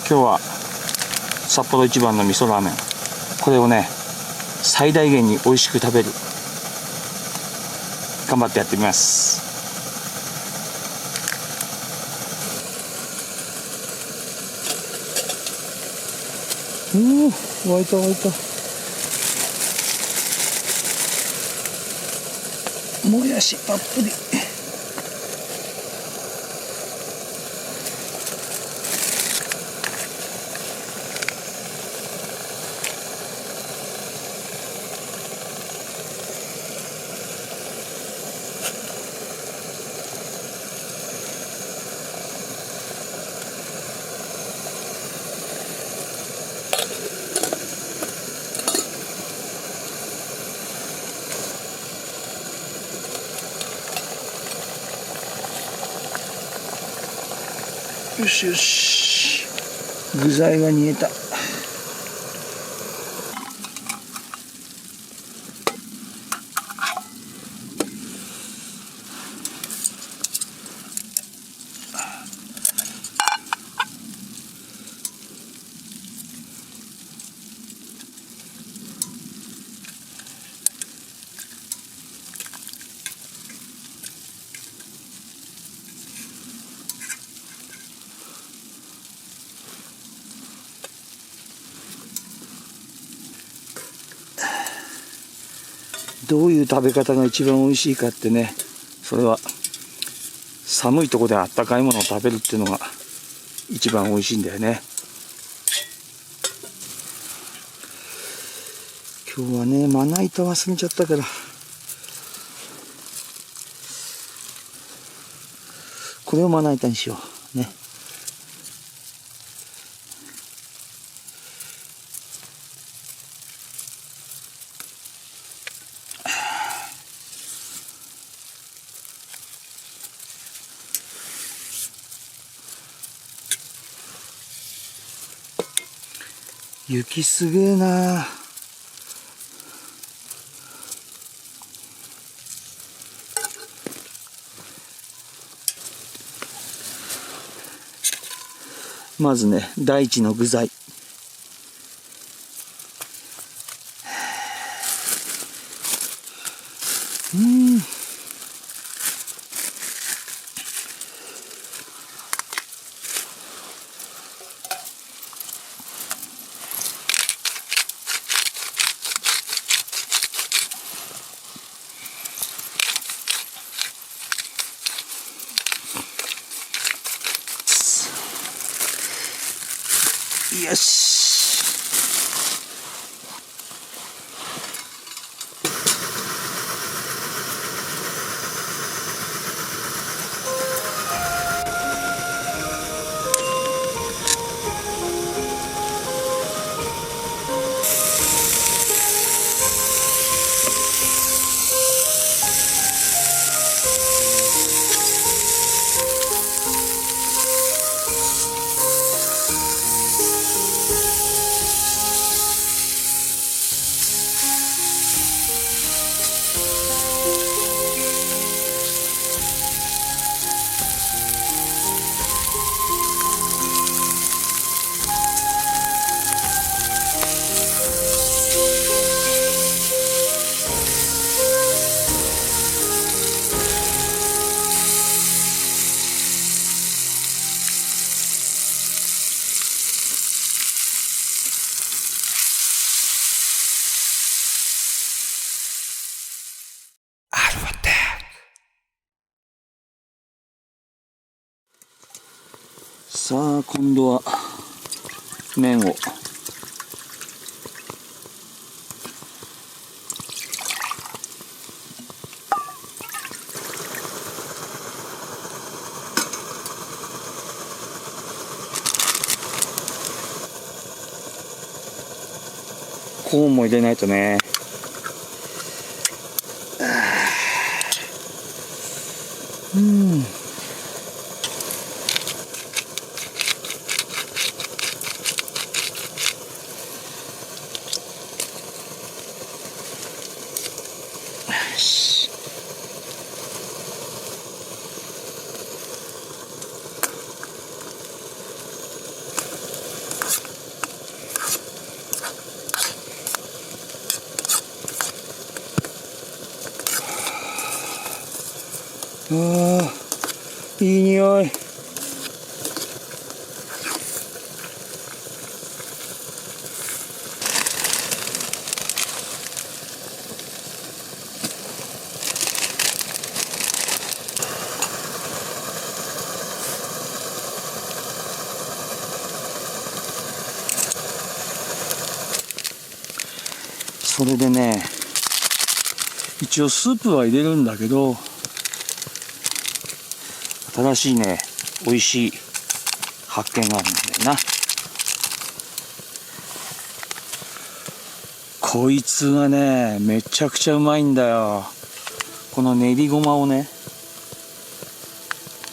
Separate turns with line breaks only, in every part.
今日は札幌一番の味噌ラーメン、これをね最大限に美味しく食べる、頑張ってやってみます。沸いた沸いた。もやしたっぷり。よしよし、具材が煮えた。どういう食べ方が一番美味しいかってね、それは寒いところであったかいものを食べるっていうのが一番美味しいんだよね。今日はねまな板忘れちゃったから、これをまな板にしようね。雪すげえな。まずね、第一の具材。よし。さあ今度は麺をコーンも入れないとね。あー、いい匂い。それでね、一応スープは入れるんだけど、新しいね、美味しい発見があるんだよな。こいつがね、めちゃくちゃうまいんだよ。この練りごまをね、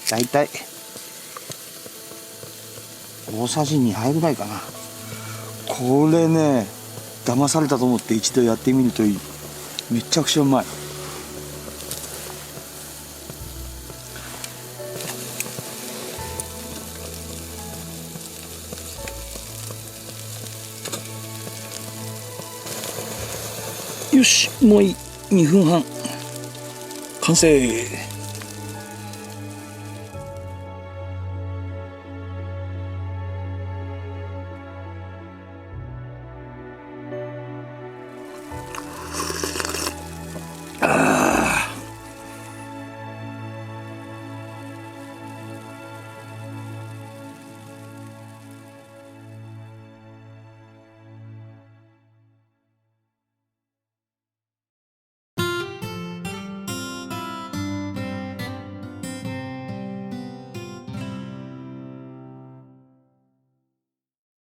だいたい大さじ2杯ぐらいかな。これね、騙されたと思って一度やってみるといい。めちゃくちゃうまい。よし、もういい。2分半完成。